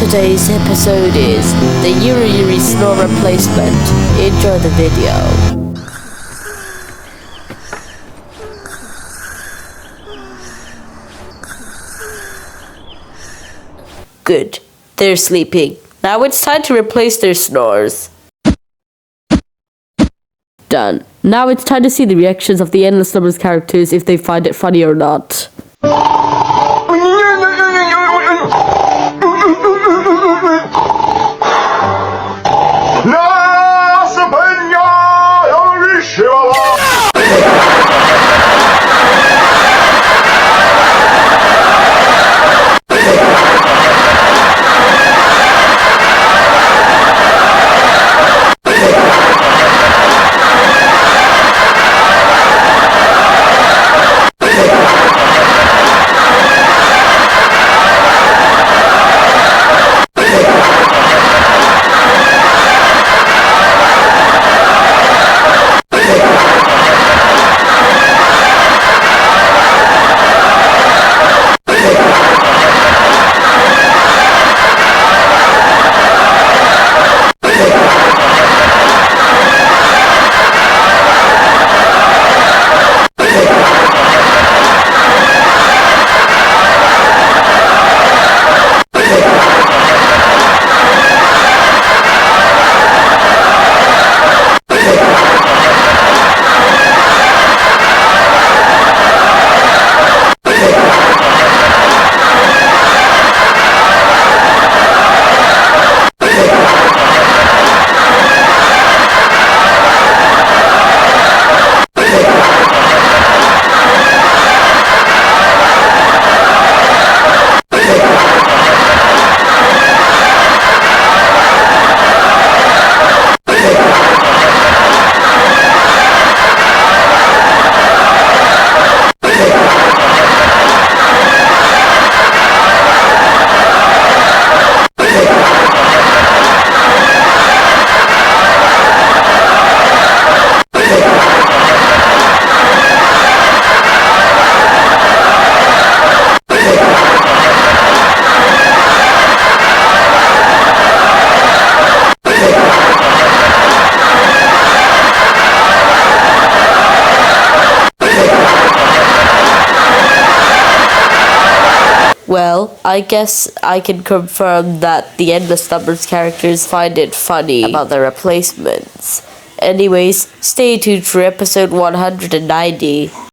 Today's episode is the Yuruyuri snore replacement. Enjoy the video. Good. They're sleeping. Now it's time to replace their snores. Done. Now it's time to see the reactions of the Endless Numbers characters if they find it funny or not. Well, I guess I can confirm that the Endless Numbers characters find it funny about the replacements. Anyways, stay tuned for episode 190.